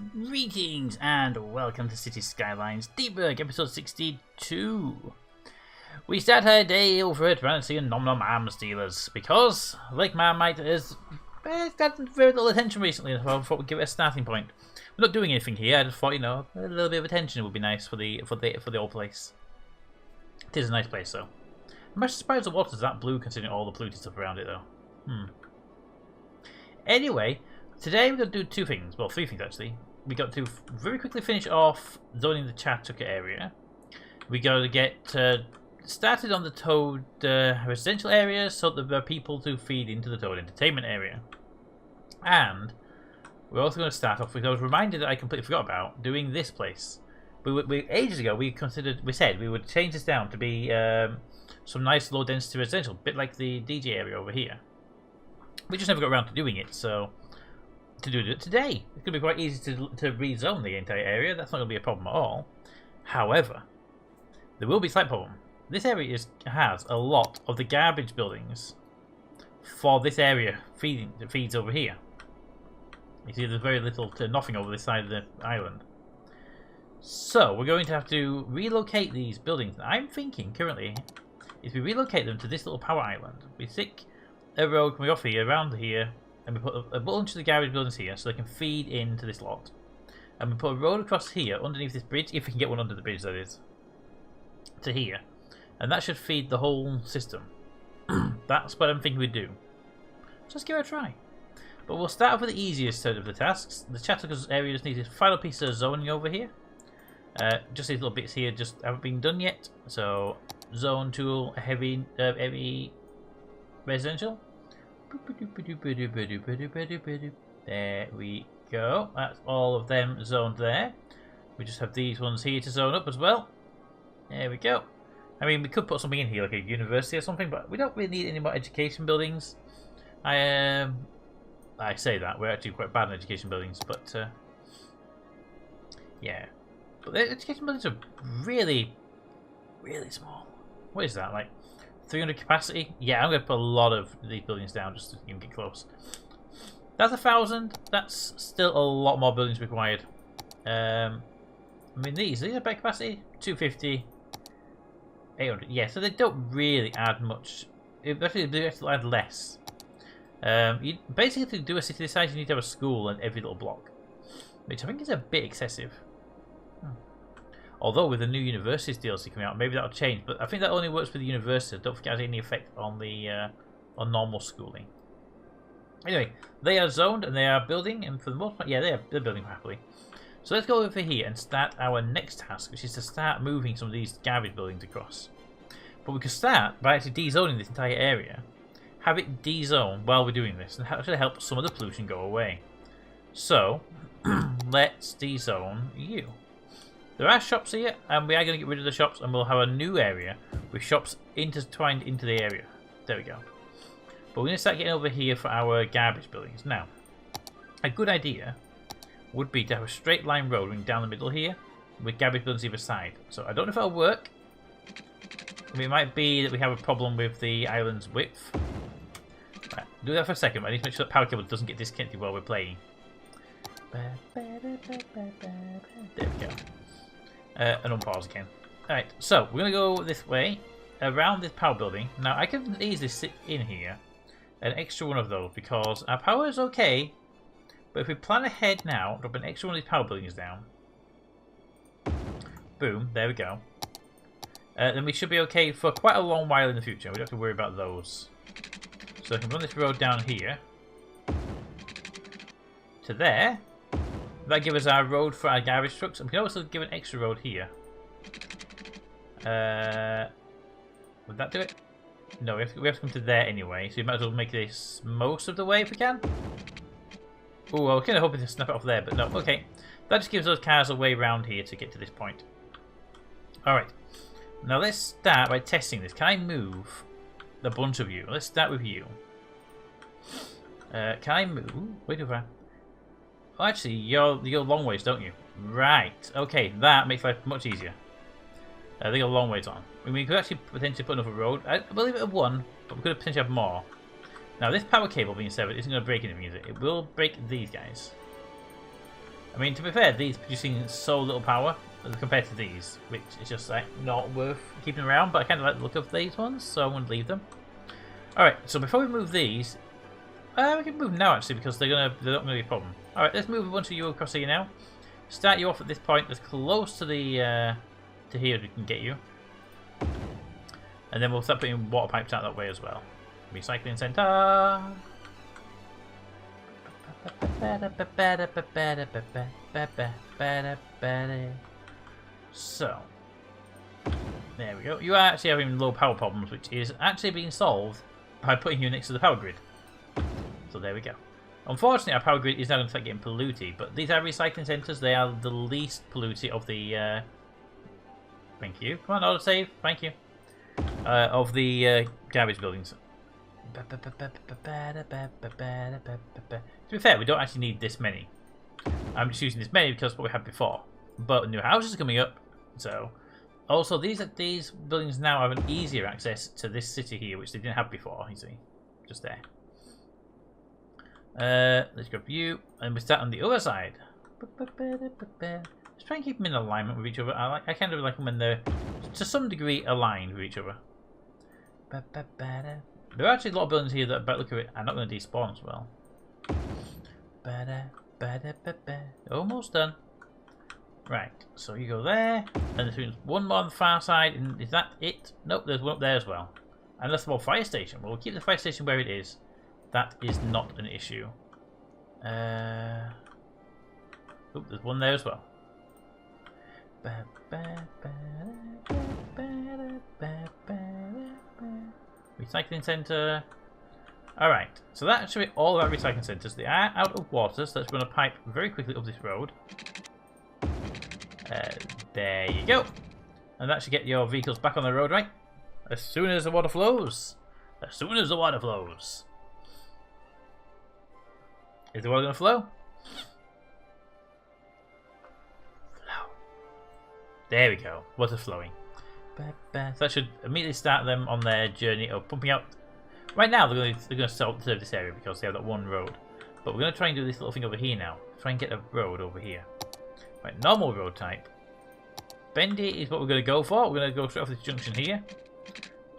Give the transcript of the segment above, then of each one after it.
Greetings and welcome to City Skylines Deepburg, episode 62. We start our day over at Rancy Nom Nom Arms Dealers because, like Marmite, has gotten very little attention recently, so I thought we'd give it a starting point. We're not doing anything here, I just thought, a little bit of attention would be nice for the old place. It is a nice place, though. I'm actually surprised the water's that blue considering all the polluted stuff around it, though. Anyway, today we're going to do two things. Well, three things, actually. We got to very quickly finish off zoning the Chatuka area. We got to get started on the Toad residential area so that there are people to feed into the Toad entertainment area. And we're also going to start off with, I was reminded that I completely forgot about, doing this place. Ages ago, we said we would change this down to be some nice low density residential, a bit like the DJ area over here. We just never got around to doing it, so to do it today. It's going to be quite easy to rezone the entire area. That's not going to be a problem at all. However, there will be a slight problem. This area has a lot of the garbage buildings for this area feeds over here. You see there's very little to nothing over this side of the island. So we're going to have to relocate these buildings. I'm thinking currently if we relocate them to this little power island, we stick a road coming off here, around here, and we put a bunch of the garage buildings here so they can feed into this lot. And we put a road across here underneath this bridge, if we can get one under the bridge, that is, to here. And that should feed the whole system. That's what I'm thinking we'd do. So let's give it a try. But we'll start off with the easiest set of the tasks. The Chatuka's area just needs a final piece of zoning over here. Just these little bits here just haven't been done yet. So, zone tool, heavy residential. There we go. That's all of them zoned there. We just have these ones here to zone up as well. There we go. I mean, we could put something in here like a university or something, but we don't really need any more education buildings. I say that we're actually quite bad in education buildings, but yeah. But the education buildings are really, really small. What is that, like 300 capacity? Yeah, I'm going to put a lot of these buildings down just to even get close. That's 1,000. That's still a lot more buildings required. I mean, these are better capacity. 250, 800. Yeah, so they don't really add much. They actually add less. You basically, to do a city this size, you need to have a school in every little block, which I think is a bit excessive. Although with the new universities DLC coming out, maybe that'll change. But I think that only works for the university. Don't think it has any effect on the on normal schooling. Anyway, they are zoned and they are building, and for the most part, yeah, they're building happily. So let's go over here and start our next task, which is to start moving some of these garbage buildings across. But we can start by actually dezoning this entire area. Have it dezone while we're doing this, and actually help some of the pollution go away. So let's dezone you. There are shops here, and we are going to get rid of the shops, and we'll have a new area with shops intertwined into the area. There we go. But we're going to start getting over here for our garbage buildings. Now, a good idea would be to have a straight line road running down the middle here with garbage buildings either side. So I don't know if it'll work. I mean, it might be that we have a problem with the island's width. Right, do that for a second, but I need to make sure that power cable doesn't get disconnected while we're playing. There we go. And unpause again. Alright, so we're going to go this way, around this power building. Now, I can easily sit in here, an extra one of those, because our power is okay, but if we plan ahead now, drop an extra one of these power buildings down. Boom, there we go. Then we should be okay for quite a long while in the future. We don't have to worry about those. So I can run this road down here to there. That gives us our road for our garbage trucks, and we can also give an extra road here. Would that do it? No, we have to come to there anyway, so we might as well make this most of the way if we can. Oh, I was kind of hoping to snap it off there, but no. Okay, that just gives those cars a way around here to get to this point. Alright, now let's start by testing this. Can I move a bunch of you? Let's start with you. Can I move? Wait too far. Oh, actually, you go long ways, don't you? Right. Okay, that makes life much easier. They go a long ways on. I mean, we could actually potentially put another road. I believe it had one, but we could have potentially have more. Now, this power cable being severed isn't going to break anything, is it? It will break these guys. I mean, to be fair, these producing so little power compared to these, which is just like not worth keeping around. But I kind of like the look of these ones, so I'm going to leave them. All right. So before we move these, we can move now actually because they're not going to be a problem. All right. Let's move a bunch of you across here now. Start you off at this point as close to the to here as we can get you, and then we'll start putting water pipes out that way as well. Recycling center. So, there we go. You are actually having low power problems, which is actually being solved by putting you next to the power grid. So there we go. Unfortunately, our power grid is now going to start getting polluted, but these are recycling centres. They are the least polluted of the... Thank you. Come on, autosave. Thank you. Of the garbage buildings. To be fair, we don't actually need this many. I'm just using this many because what we had before. But new houses are coming up, so also these buildings now have an easier access to this city here, which they didn't have before. You see, just there. Let's grab you, and we start on the other side. Just try and keep them in alignment with each other. I kind of like them when they're to some degree aligned with each other. There are actually a lot of buildings here that, by the look of it, are not going to despawn as well. Almost done. Right, so you go there, and there's one more on the far side, and is that it? Nope, there's one up there as well. And that's the more fire station. Well, we'll keep the fire station where it is. That is not an issue. Oop, there's one there as well. Recycling centre. Alright, so that should be all of our recycling centres. They are out of water, so let's run a pipe very quickly up this road. There you go. And that should get your vehicles back on the road, right? As soon as the water flows. As soon as the water flows. Is the water going to flow? Flow. There we go. Water's flowing. So that should immediately start them on their journey of pumping out. Right now, they're going to serve this area because they have that one road. But we're going to try and do this little thing over here now. Try and get a road over here. Right, normal road type. Bendy is what we're going to go for. We're going to go straight off this junction here.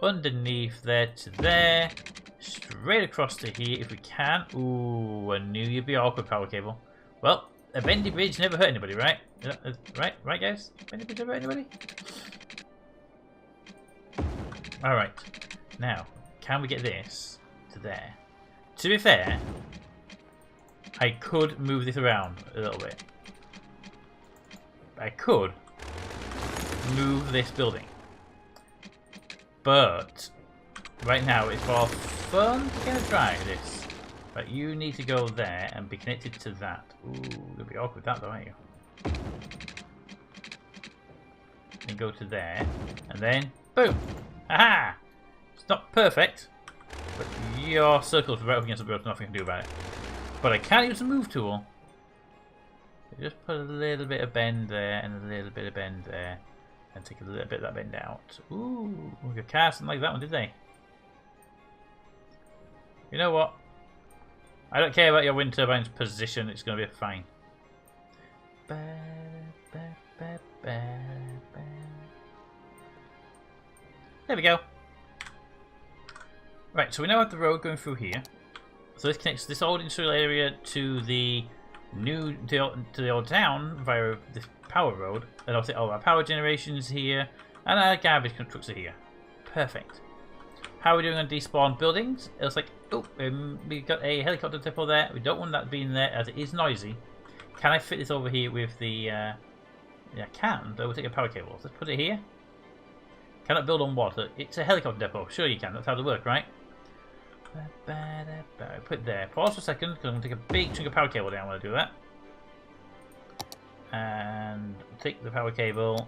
Underneath there to there. Straight across to here if we can. Ooh, I knew you'd be awkward, power cable. Well, a bendy bridge never hurt anybody, right? Right, guys? Bendy bridge never hurt anybody? Alright. Now, can we get this to there? To be fair, I could move this around a little bit. I could move this building. But right now it's for fun to kind of try this. But you need to go there and be connected to that. Ooh, it'll be awkward with that though, aren't you? And go to there. And then boom! Aha! It's not perfect. But your circle's right up against the road, nothing I can do about it. But I can use the move tool. Just put a little bit of bend there and a little bit of bend there. And take a little bit of that bend out. Ooh, your cars didn't like that one, did they? You know what? I don't care about your wind turbine's position, it's going to be fine. There we go. Right, so we now have the road going through here. So this connects this old industrial area to the new to the old town via this power road, and obviously all our power generations here, and our garbage trucks are here. Perfect. How are we doing on despawn buildings? It looks like, oh, we got a helicopter depot there. We don't want that being there as it is noisy. Can I fit this over here with the? Yeah, I can. But we'll take a power cable. Let's put it here. Cannot build on water. It's a helicopter depot. Sure you can. That's how they work, right? Put it there. Pause for a second because I'm going to take a big chunk of power cable down when I do that. And take the power cable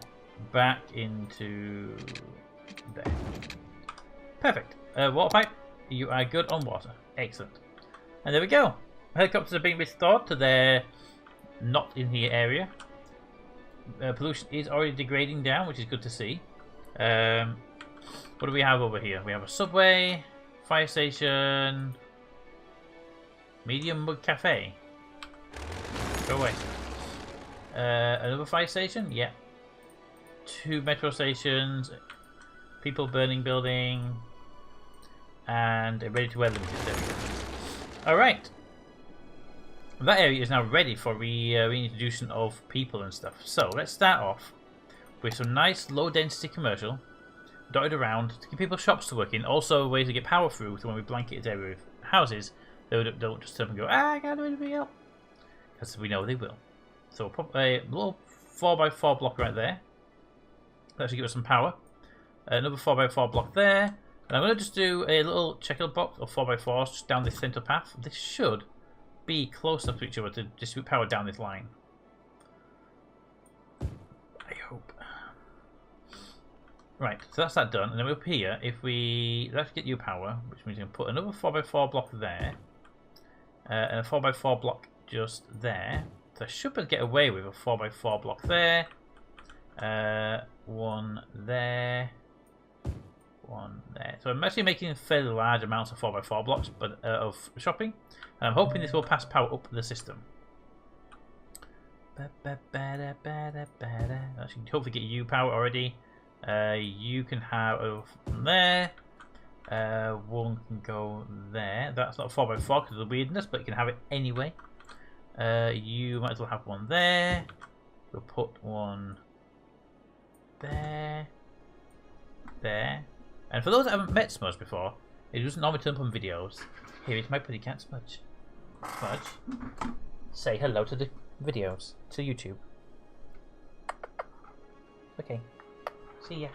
back into there. Perfect. Water pipe, you are good on water. Excellent. And there we go. Helicopters are being restored to their not in here area. Pollution is already degrading down, which is good to see. What do we have over here? We have a subway, fire station, medium mug cafe. Go away. Another fire station? Yeah. 2 metro stations. People burning building. And a ready to wear limited area. Alright. That area is now ready for reintroduction of people and stuff. So let's start off with some nice low density commercial dotted around to give people shops to work in. Also a way to get power through, so when we blanket this area with houses, they don't just turn and go, I can't do anything else. Because we know they will. So we'll put a little 4x4 block right there. That should give us some power. Another 4x4 block there. And I'm going to just do a little checkered box of 4x4s just down this centre path. This should be close enough to each other to distribute power down this line. I hope. Right, so that's that done. And then up here, if we... let's get you power, which means we can put another 4x4 block there. And a 4x4 block just there. So I should be able to get away with a 4x4 block there. One there. One there. So I'm actually making fairly large amounts of 4x4 blocks but of shopping. And I'm hoping this will pass power up the system. Actually, hopefully get you power already. You can have from there. One can go there. That's not 4x4 because of the weirdness, but you can have it anyway. You might as well have one there. We'll put one there. There. And for those that haven't met Smudge before, it doesn't normally turn up on videos. Here is my pretty cat Smudge. Smudge, say hello to the videos, to YouTube. Okay. See ya.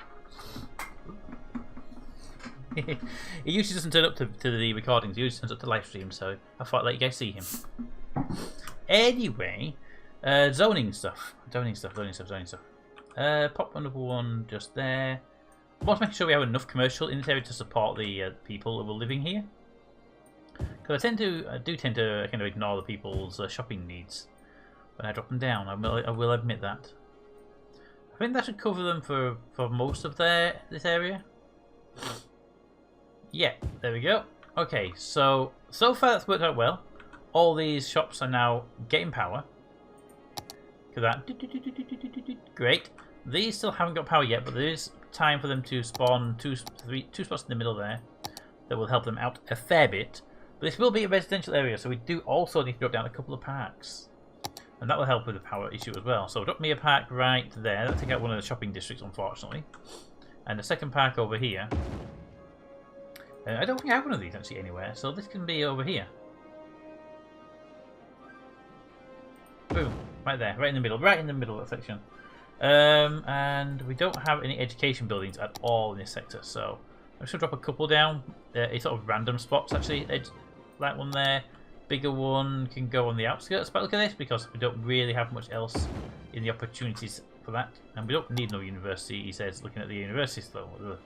He usually doesn't turn up to the recordings, he usually turns up to live streams, so I thought I'd let you guys see him. Anyway, zoning stuff. Pop another one just there. I want to make sure we have enough commercial in this area to support the people who are living here. Because I do tend to kind of ignore the people's shopping needs when I drop them down. I will admit that. I think that should cover them for most of this area. Yeah, there we go. Okay, so far that's worked out well. All these shops are now getting power. Look at that. Great. These still haven't got power yet, but there is time for them to spawn two spots in the middle there that will help them out a fair bit. But this will be a residential area, so we do also need to drop down a couple of parks. And that will help with the power issue as well. So drop me a park right there. That'll take out one of the shopping districts, unfortunately. And the second park over here. I don't think I have one of these actually anywhere, so this can be over here. Boom. Right there, right in the middle of that section. And we don't have any education buildings at all in this sector, so I'm just going to drop a couple down. It's sort of random spots actually. That one there. Bigger one can go on the outskirts, but look at this, because we don't really have much else in the opportunities for that. And we don't need no university, he says, looking at the universities though.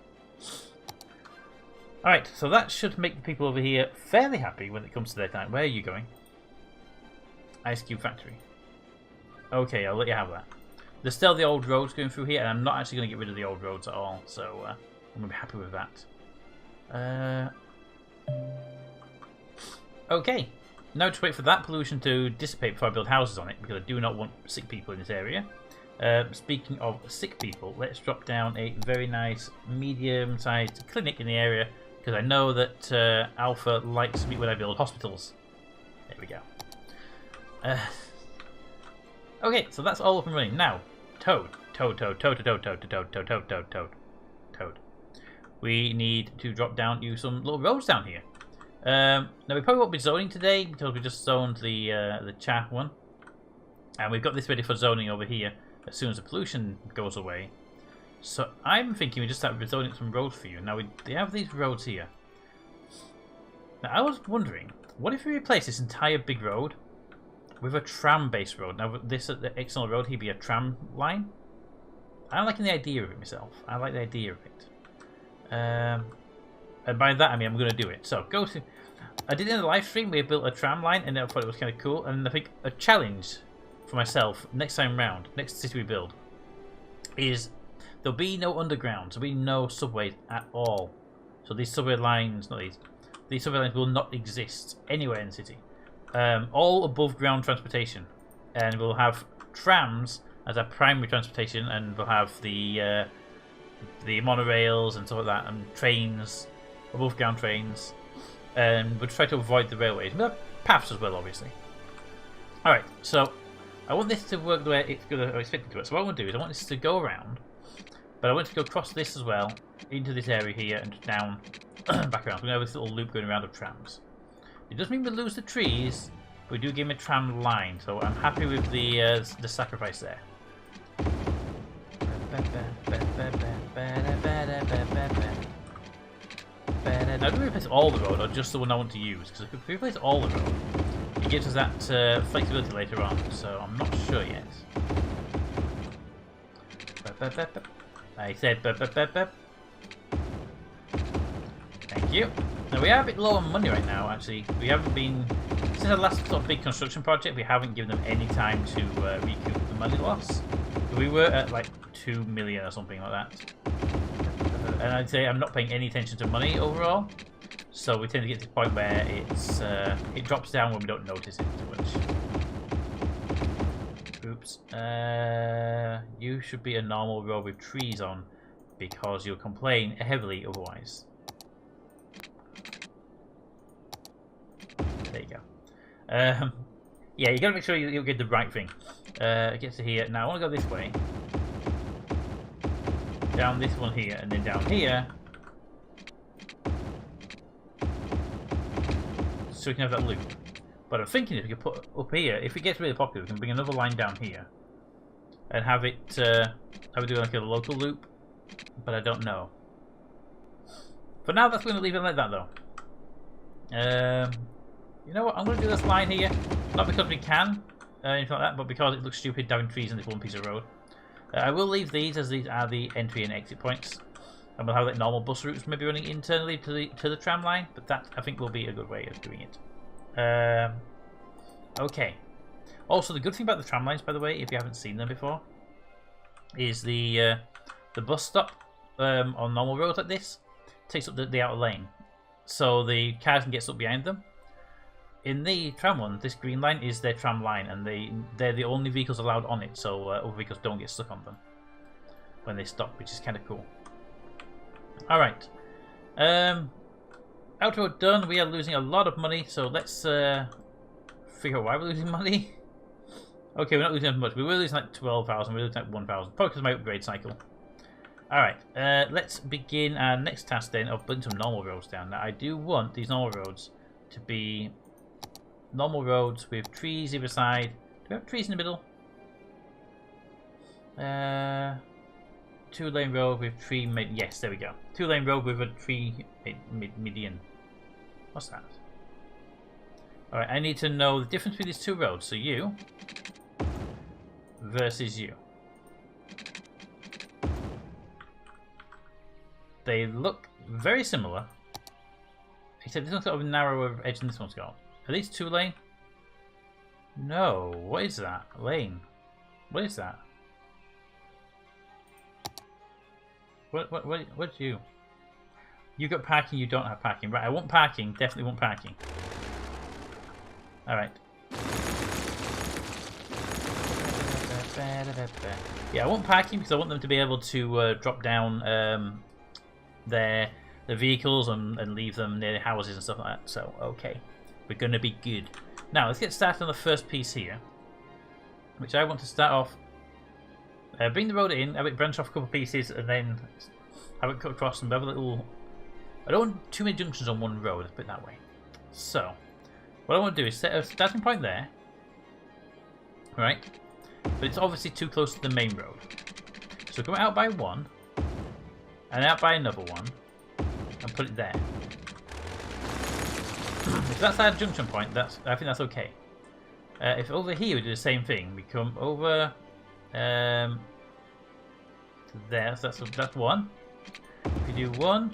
Alright, so that should make the people over here fairly happy when it comes to their time. Where are you going? Ice Cube Factory. Okay, I'll let you have that. There's still the old roads going through here, and I'm not actually going to get rid of the old roads at all, so I'm going to be happy with that. Okay, now just wait for that pollution to dissipate before I build houses on it, because I do not want sick people in this area. Speaking of sick people, let's drop down a very nice medium-sized clinic in the area, because I know that Alpha likes me when I build hospitals. There we go. Okay, so that's all up and running. Now, Toad. We need to drop down you some little roads down here. Now we probably won't be zoning today because we just zoned the chat one, and we've got this ready for zoning over here as soon as the pollution goes away. So I'm thinking we just start zoning some roads for you. Now they have these roads here. Now I was wondering, what if we replace this entire big road with a tram-based road? Now this at the external road here be a tram line. I'm liking the idea of it myself. I like the idea of it. And by that I mean I'm going to do it. So go to. I did it in the live stream. We built a tram line, and I thought it was kind of cool. And I think a challenge for myself next time round, next city we build, is there'll be no underground. There'll be no subways at all. So these subway lines, these subway lines will not exist anywhere in the city. All above ground transportation, and we'll have trams as our primary transportation, and we'll have the monorails and stuff like that, and trains, above ground trains, and we'll try to avoid the railways. We'll have paths as well, obviously. Alright, so I want this to work the way it's going to expect it to work. So what I want to do is I want this to go around, but I want it to go across this as well, into this area here, and down, back around. So we're going to have this little loop going around of trams. It doesn't mean we lose the trees, but we do give him a tram line, so I'm happy with the sacrifice there. Now, do we replace all the road, or just the one I want to use? Because if we replace all the road, it gives us that flexibility later on, so I'm not sure yet. I said thank you. Now, we are a bit low on money right now, actually. We haven't been... Since our last sort of big construction project, we haven't given them any time to recoup the money loss. We were at like 2 million or something like that. And I'd say I'm not paying any attention to money overall. So we tend to get to the point where it drops down when we don't notice it too much. Oops. You should be a normal road with trees on, because you'll complain heavily otherwise. There you go. Yeah, you gotta make sure you get the right thing. It gets to here. Now I want to go this way. Down this one here, and then down here. So we can have that loop. But I'm thinking if we could put up here, if it gets really popular, we can bring another line down here. And have it do like a local loop. But I don't know. For now, that's going to leave it like that though. You know what? I'm going to do this line here. Not because we can, anything like that, but because it looks stupid having trees on this one piece of road. I will leave these as these are the entry and exit points. And we'll have like normal bus routes maybe running internally to the tram line, but that I think will be a good way of doing it. Okay. Also, the good thing about the tram lines, by the way, if you haven't seen them before, is the bus stop on normal roads like this takes up the outer lane, so the cars can get stuck behind them. In the tram one, this green line is their tram line, and they're the only vehicles allowed on it, so other vehicles don't get stuck on them when they stop, which is kind of cool. Alright. Outer road done. We are losing a lot of money, so let's figure out why we're losing money. Okay, we're not losing as much. We were losing like 12,000, we're losing like 1,000. Probably because of my upgrade cycle. Alright, let's begin our next task then of putting some normal roads down. Now, I do want these normal roads to be normal roads with trees either side. Do we have trees in the middle? 2-lane road with tree yes, there we go. 2-lane road with a tree median. What's that? Alright, I need to know the difference between these two roads. So you versus you. They look very similar, except this one's got a narrower edge than this one's got. Are these 2-lane? No. What is that? Lane. What is that? What's you? You got parking, you don't have parking. Right, I want parking. Definitely want parking. Alright. Yeah, I want parking because I want them to be able to drop down their vehicles and leave them near houses and stuff like that. So, okay. We're going to be good. Now, let's get started on the first piece here. Which I want to start off. Bring the road in, have it branch off a couple of pieces, and then have it cut across and have a little... I don't want too many junctions on one road, let's put it that way. So, what I want to do is set a starting point there. Right? But it's obviously too close to the main road. So go out by one, and out by another one, and put it there. If that's our junction point, I think that's okay. If over here we do the same thing, we come over there, so that's one. If we do 1,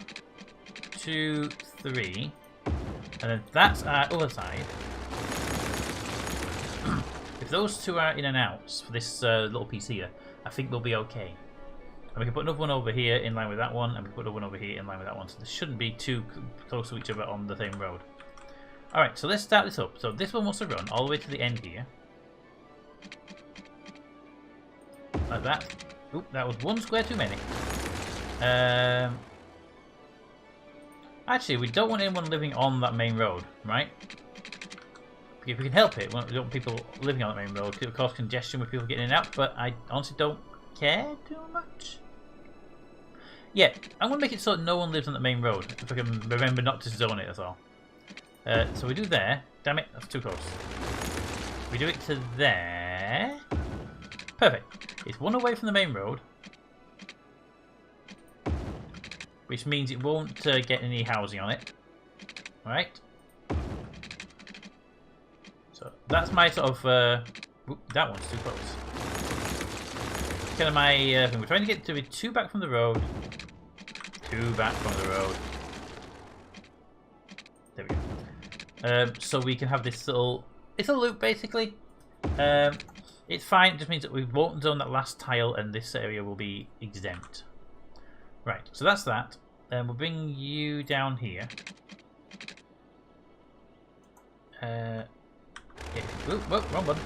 2, 3, and then that's our other side. If those two are in and outs for this little piece here, I think we'll be okay. And we can put another one over here in line with that one, and we can put another one over here in line with that one. So this shouldn't be too close to each other on the same road. Alright, so let's start this up. So this one wants to run all the way to the end here. like that. Oop, that was one square too many. Actually, we don't want anyone living on that main road, right? If we can help it, we don't want people living on that main road. It will cause congestion with people getting in and out, but I honestly don't care too much. Yeah, I'm going to make it so that no one lives on the main road. If I can remember not to zone it, that's all. So we do there. Damn it, that's too close. We do it to there. Perfect. It's one away from the main road. Which means it won't get any housing on it. Alright. So that's my sort of... Oop, that one's too close. Kind of my thing. We're trying to get to be 2 back from the road. 2 back from the road. There we go. So we can have this little... It's a loop, basically. It's fine. It just means that we won't zone that last tile and this area will be exempt. Right, so that's that. We'll bring you down here. Yeah. Ooh, whoa, wrong one.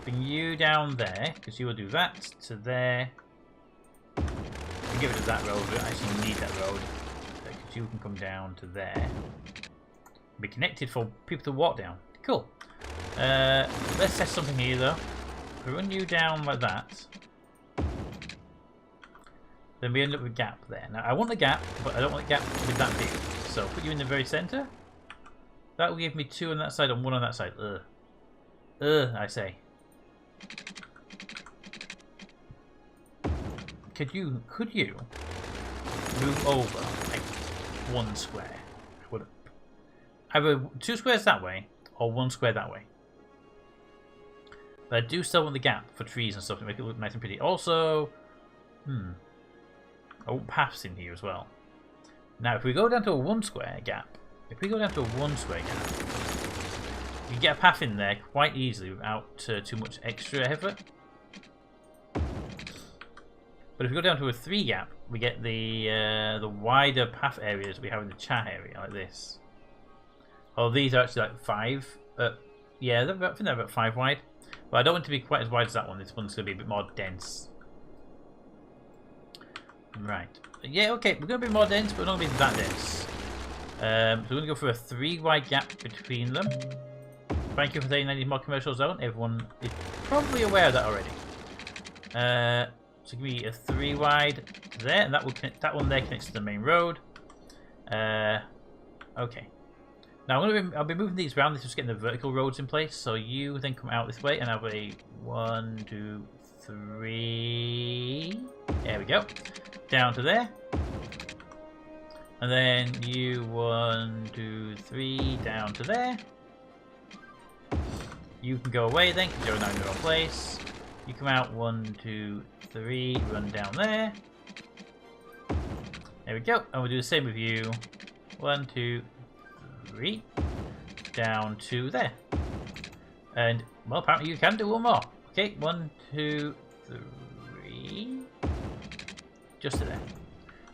Bring you down there, because you will do that to there. We'll give it to that road. We don't actually need that road, because you can come down to there. Be connected for people to walk down. Cool. Let's test something here, though. If we run you down like that, then we end up with a gap there. Now, I want the gap, but I don't want the gap to be that big. So, put you in the very centre. That will give me 2 on that side and 1 on that side. I say. Could you move over like 1 square? Either 2 squares that way or 1 square that way. But I do still want the gap for trees and stuff to make it look nice and pretty. Also, I want paths in here as well. Now, if we go down to a 1 square gap, you can get a path in there quite easily without too much extra effort. But if we go down to a 3 gap, we get the wider path areas we have in the chat area, like this. Oh, these are actually like 5. Yeah, I think they're about 5 wide. But I don't want it to be quite as wide as that one. This one's going to be a bit more dense. Right. Yeah, okay, we're going to be more dense, but we're not going to be that dense. So we're going to go for a 3 wide gap between them. Thank you for saying I need more commercial zone. Everyone is probably aware of that already. So give me a 3 wide there, and that will connect, that one there connects to the main road. Okay. Now I'll be moving these around. This is getting the vertical roads in place. So you then come out this way and have a 1, 2, 3. There we go. Down to there. And then you 1, 2, 3 down to there. You can go away then because you're now in your own place. You come out 1, 2, 3, run down there. There we go. And we'll do the same with you. 1, 2, 3 down to there. And well, apparently you can do one more. Okay, 1, 2, 3, just to there.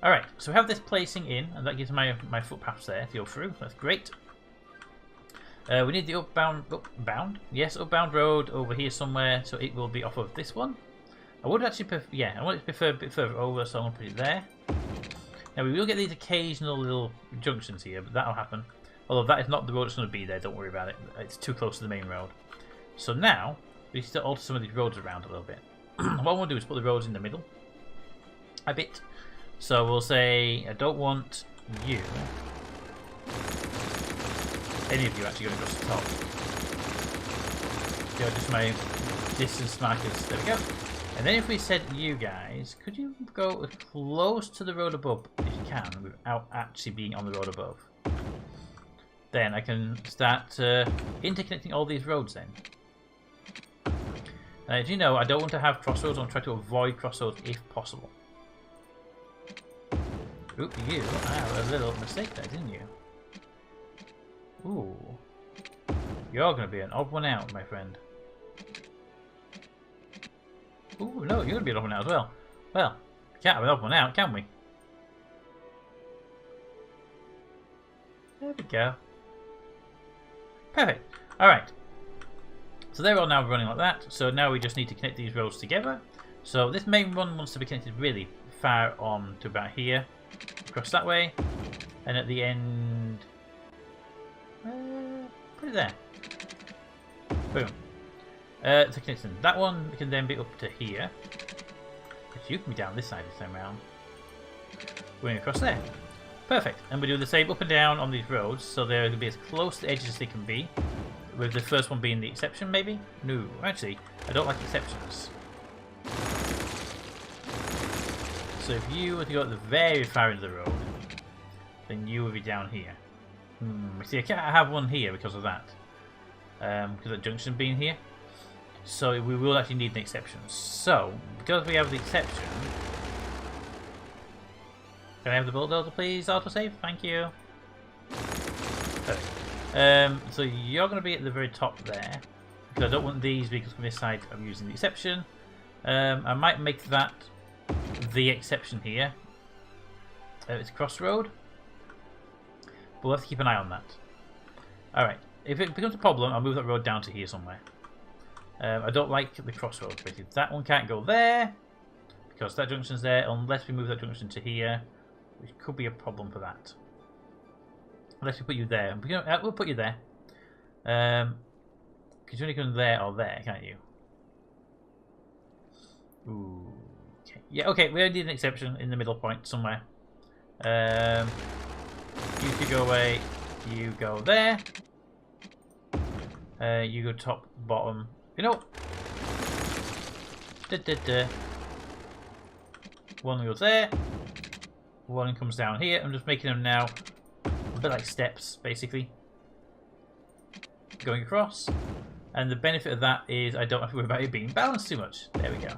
Alright, so we have this placing in, and that gives my footpaths there to go through. That's great. We need the upbound road over here somewhere, so it will be off of this one. I would actually prefer, I want it to prefer a bit further over, so I'm going to put it there. Now we will get these occasional little junctions here, but that'll happen. Although that is not the road that's going to be there, don't worry about it. It's too close to the main road. So now, we need to alter some of these roads around a little bit. What I want to do is put the roads in the middle a bit. So we'll say, I don't want you, any of you actually going across the top. So just my distance markers, there we go. And then if we said you guys, could you go as close to the road above as you can without actually being on the road above? Then I can start interconnecting all these roads then. And as you know, I don't want to have crossroads, I want to try to avoid crossroads if possible. Oop, you have a little mistake there, didn't you? Ooh. You're going to be an odd one out, my friend. Ooh, no, you're going to be an odd one out as well. Well, can't have an odd one out, can we? There we go. Perfect. Alright. So they're all now running like that. So now we just need to connect these roads together. So this main one wants to be connected really far on to about here, across that way, and at the end, put it there. Boom. To connect them. That one can then be up to here. Because you can be down this side this time around. Going across there. Perfect. And we do the same up and down on these roads, so they're going to be as close to the edges as they can be. With the first one being the exception, maybe? No, actually, I don't like exceptions. So if you were to go at the very far end of the road, then you would be down here. See, I can't have one here because of that. Because of that junction being here. So we will actually need an exception. So, because we have the exception... Can I have the bulldozer please? Autosave? Thank you. Perfect. So you're going to be at the very top there. Because I don't want these vehicles from this side. I'm using the exception. I might make that the exception here. It's a crossroad. But we'll have to keep an eye on that. Alright. If it becomes a problem, I'll move that road down to here somewhere. I don't like the crossroads. Basically, that one can't go there because that junction's there unless we move that junction to here, which could be a problem for that. Unless we put you there, we'll put you there. Because you only come there or there, can't you? Ooh. Okay. Yeah. Okay. We need an exception in the middle point somewhere. You could go away. You go there. You go top, bottom. You know, one goes there, one comes down here. I'm just making them now a bit like steps, basically, going across. And the benefit of that is I don't have to worry about it being balanced too much. There we go.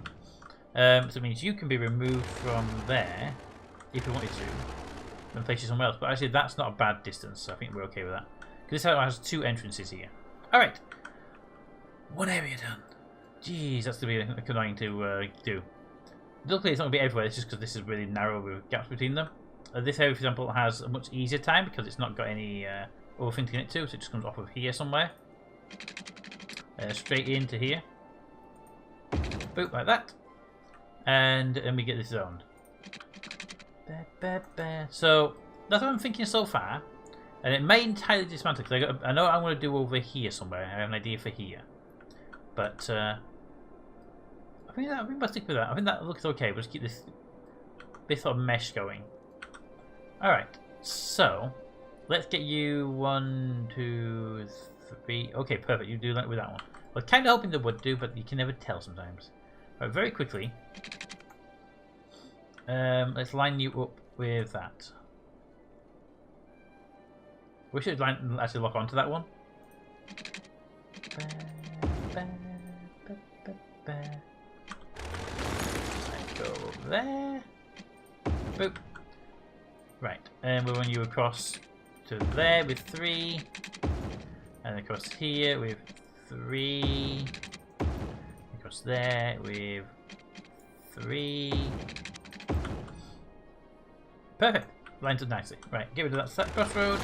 So it means you can be removed from there if you wanted to, and place you somewhere else. But actually, that's not a bad distance. So I think we're okay with that. Because this has two entrances here. All right. One area done. Jeez, that's going to be annoying to do. Luckily, it's not going to be everywhere. It's just because this is really narrow with gaps between them. This area, for example, has a much easier time because it's not got any other thing to connect to, so it just comes off of here somewhere. Straight into here. Boop, like that. And we get this zoned. So, that's what I'm thinking so far. And it may entirely dismantle, because I know what I'm going to do over here somewhere. I have an idea for here. But, I think I'll stick with that. I think that looks okay. We'll just keep this sort of mesh going. Alright, so, let's get you 1, 2, 3. Okay, perfect. You do that with that one. I was kind of hoping they would do, but you can never tell sometimes. Alright, very quickly. Let's line you up with that. We should actually lock onto that one. Go over there. Boop. Right, and we'll run you across to there with 3. And across here with 3. Across there with 3. Perfect. Lines up nicely. Right, get rid of that crossroad.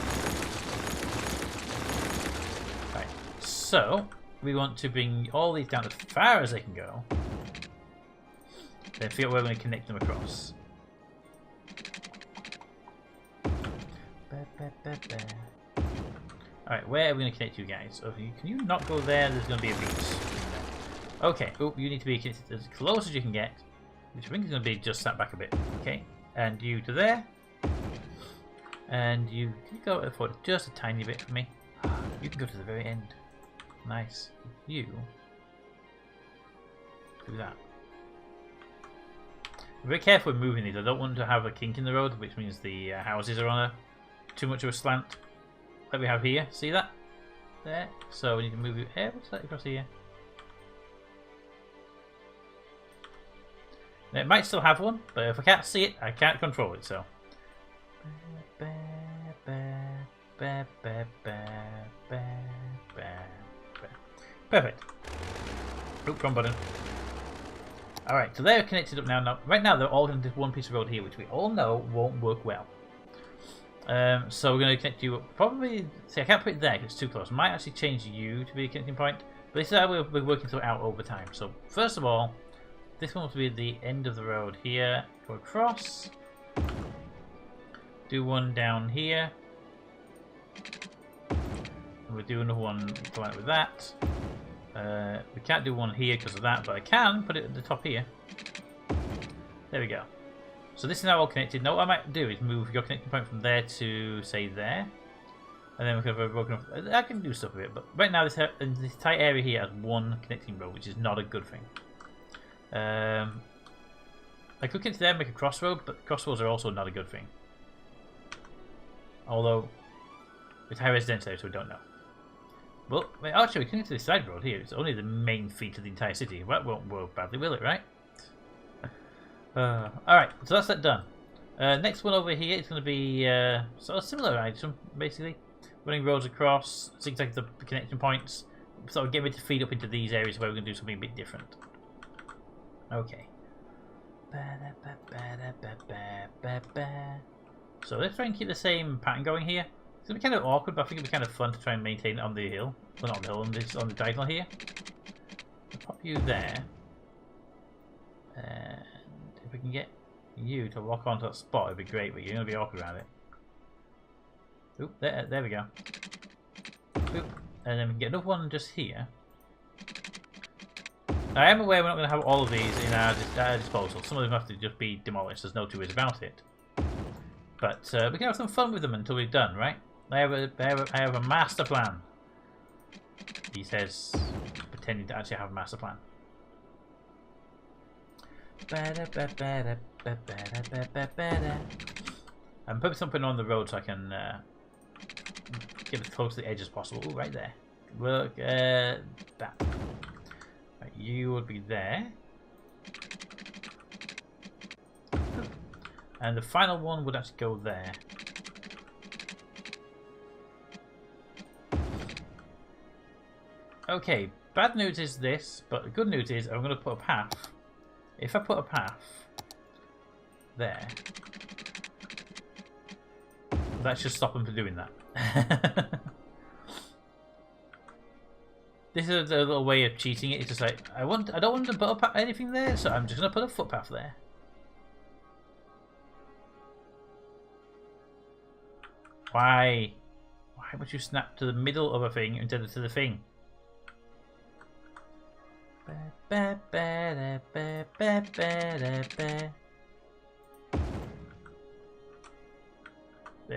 Right, so we want to bring all these down as far as they can go. Then figure out where we're going to connect them across. Alright, where are we going to connect you guys? Oh, can you not go there? There's going to be a beach. Okay, oh, you need to be connected as close as you can get. Which I think is going to be just sat back a bit. Okay, and you to there. And you can go forward just a tiny bit for me. You can go to the very end. Nice. You do that. Be very careful with moving these. I don't want to have a kink in the road, which means the houses are on too much of a slant. Like we have here. See that? There. So we need to move it here. What's that across here? Now, it might still have one, but if I can't see it, I can't control it. So. Perfect. Oop, wrong button. Alright, so they're connected up now. Right now, they're all on this one piece of road here, which we all know won't work well. So we're going to connect you up. Probably, see, I can't put it there because it's too close. I might actually change you to be a connecting point. But this is how we're working it out over time. So, first of all, this one will be the end of the road here. Go across. Do one down here. And we'll do another one going with that. We can't do one here because of that, but I can put it at the top here. There we go. So this is now all connected. Now what I might do is move your connecting point from there to, say, there. And then we can have a broken off. I can do stuff with it, but right now this entire area here has one connecting road, which is not a good thing. I could get to there and make a crossroad, but crossroads are also not a good thing. Although, it's high residential area, so we don't know. Well, actually, we can get to this side road here. It's only the main feat of the entire city. That won't work badly, will it, right? Alright, so that's that done. Next one over here is going to be sort of similar item, basically. Running roads across, zigzag the connection points, sort of get ready to feed up into these areas where we're going to do something a bit different. Okay. So let's try and keep the same pattern going here. It's going to be kind of awkward, but I think it'll be kind of fun to try and maintain it on the hill. Well, not on the hill, on the diagonal here. I'll pop you there. And if we can get you to lock onto that spot, it'd be great, but you're going to be awkward around it. Oop, there we go. Oop, and then we can get another one just here. Now, I am aware we're not going to have all of these in our disposal. Some of them have to just be demolished, there's no two ways about it. But we can have some fun with them until we're done, right? I have a master plan. He says, pretending to actually have a master plan. I'm putting something on the road so I can get as close to the edge as possible. Ooh, right there. Look, that. Right, you would be there. And the final one would actually go there. Okay, bad news is this, but the good news is I'm going to put a path. If I put a path there, that should stop them from doing that. This is a little way of cheating it. It's just like I don't want to put anything there, so I'm just going to put a footpath there. Why? Why would you snap to the middle of a thing instead of to the thing? There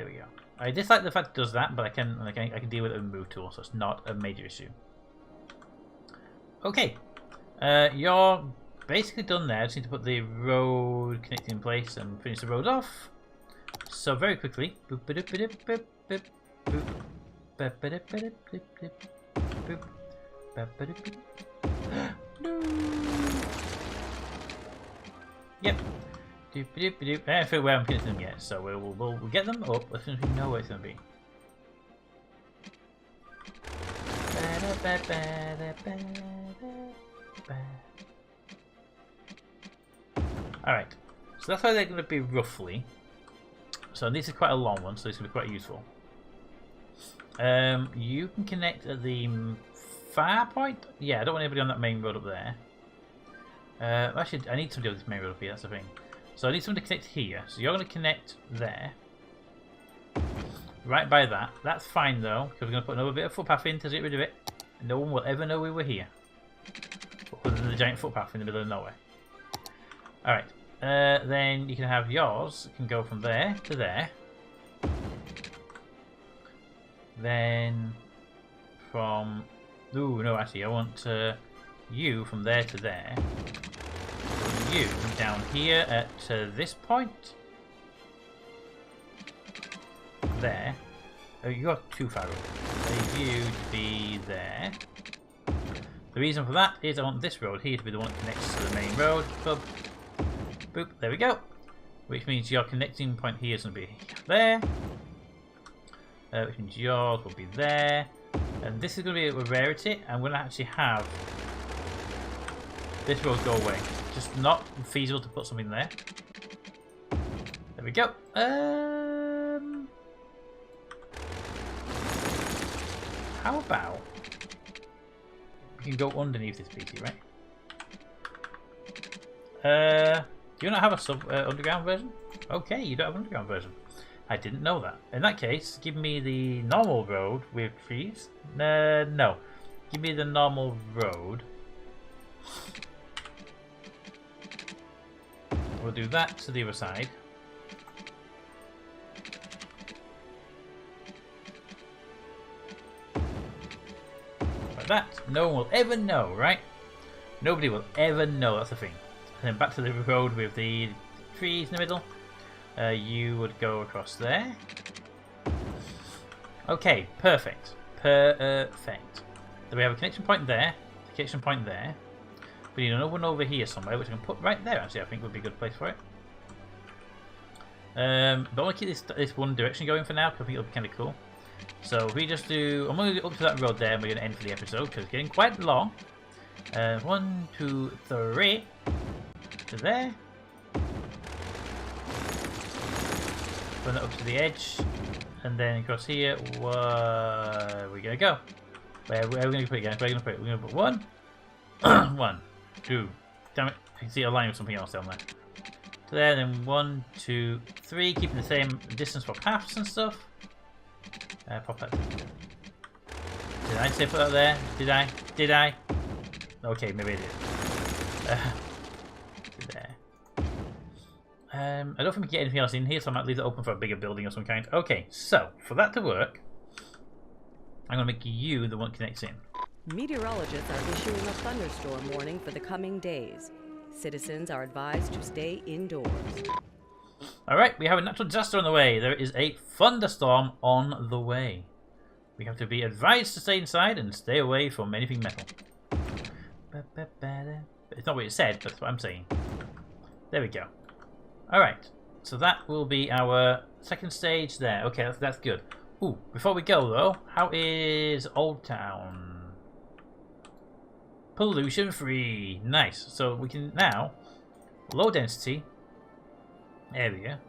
we go. I dislike the fact it does that, but I can deal with it with a move tool, so it's not a major issue. Okay, you're basically done there. I just need to put the road connecting in place and finish the road off. So very quickly. Yep. I don't feel where I'm getting them yet, so we'll get them up as soon as we know where it's going to be. Alright, so that's how they're going to be roughly. So this is quite a long one, so this is going to be quite useful. You can connect at the far point? Yeah, I don't want anybody on that main road up there. Actually, I need somebody on this main road up here, that's the thing. So I need someone to connect here. So you're going to connect there. Right by that. That's fine though, because we're going to put another bit of footpath in to get rid of it. No one will ever know we were here. Other than the giant footpath in the middle of nowhere. Alright. Then you can have yours. It can go from there to there. Then from... Ooh, no, actually, I want you from there to there. You down here at this point. There. Oh, you're too far away. I need you to be there. The reason for that is I want this road here to be the one that connects to the main road. Boop. Boop. There we go. Which means your connecting point here is going to be there. Which means yours will be there. And this is going to be a rarity. I'm going to actually have this road go away. Just not feasible to put something there. There we go. How about we can go underneath this PC, right? Do you not have a underground version? Okay, you don't have an underground version. I didn't know that. In that case, give me the normal road with trees. No. Give me the normal road. We'll do that to the other side. Like that. No one will ever know, right? Nobody will ever know, that's the thing. And then back to the road with the trees in the middle. You would go across there. Okay, perfect. Perfect. Then we have a connection point there, a connection point there. We need another one over here somewhere, which I can put right there, actually, I think would be a good place for it. But I want to keep this one direction going for now, because I think it'll be kind of cool. So if we just do... I'm going to go up to that road there, and we're going to end for the episode, because it's getting quite long. 1, 2, 3. To there. Run that up to the edge. And then across here, where are we going to go? Where are we going to put it again? Where are we going to put it? We're going to put 1. 1, 2. Damn it. I can see a line with something else down there. So there, then 1, 2, 3. Keeping the same distance for paths and stuff. Pop that. Did I say put that there? Did I? Did I? Okay, maybe I did. There. I don't think we can get anything else in here, so I might leave it open for a bigger building of some kind. Okay, so for that to work, I'm going to make you the one that connects in. Meteorologists are issuing a thunderstorm warning for the coming days. Citizens are advised to stay indoors. Alright, we have a natural disaster on the way. There is a thunderstorm on the way. We have to be advised to stay inside and stay away from anything metal. It's not what it said, but that's what I'm saying. There we go. Alright, so that will be our second stage there. Okay, that's good. Ooh, before we go though, how is Old Town? Pollution free. Nice. So we can now, low density area.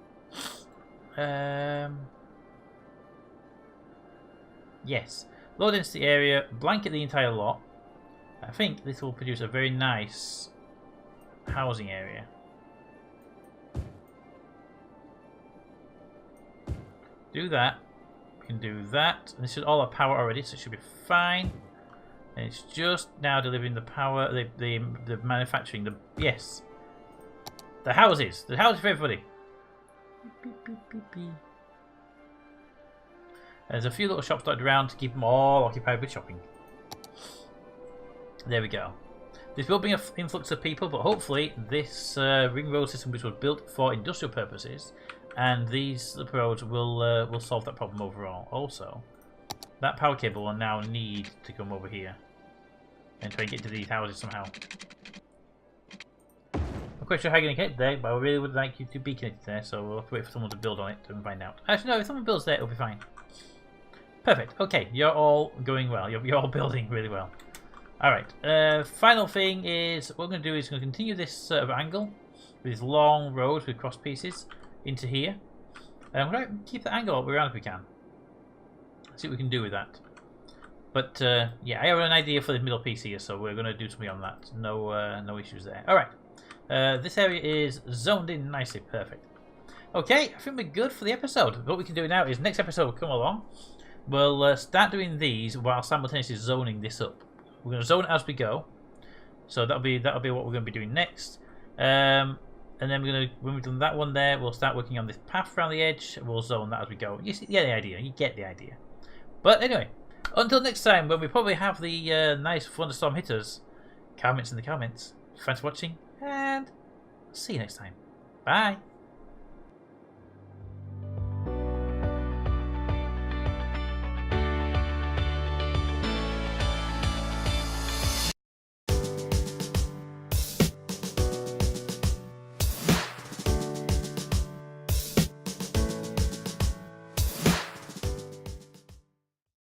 Yes. Low density area, blanket the entire lot. I think this will produce a very nice housing area. Do that. We can do that. This is all our power already, so it should be fine. And it's just now delivering the power, the manufacturing, yes. The houses for everybody. Beep, beep, beep, beep. There's a few little shops dotted around to keep them all occupied with shopping. There we go. This will bring an influx of people, but hopefully this ring road system, which was built for industrial purposes, and these roads will solve that problem overall. Also, that power cable will now need to come over here and try and get to these houses somehow. I'm quite sure how you're going to get there, but I really would like you to be connected there, so we'll have to wait for someone to build on it and find out. Actually, no, if someone builds there, it'll be fine. Perfect. Okay, you're all going well. You're all building really well. Alright, final thing is, what we're going to do is going to continue this sort of angle with these long roads with cross pieces into here. And we're going to keep the angle all the way around if we can. See what we can do with that. But yeah, I have an idea for the middle piece here, so we're going to do something on that. No issues there. Alright, this area is zoned in nicely, perfect. Okay, I think we're good for the episode. What we can do now is, next episode will come along. We'll start doing these while simultaneously zoning this up. We're going to zone it as we go, so that'll be what we're going to be doing next. And then we're going to, when we've done that one there, we'll start working on this path around the edge. We'll zone that as we go. You see, yeah, the idea. You get the idea. But anyway, until next time, when we probably have the nice thunderstorm hitters, comments in the comments. Thanks for watching, and see you next time. Bye.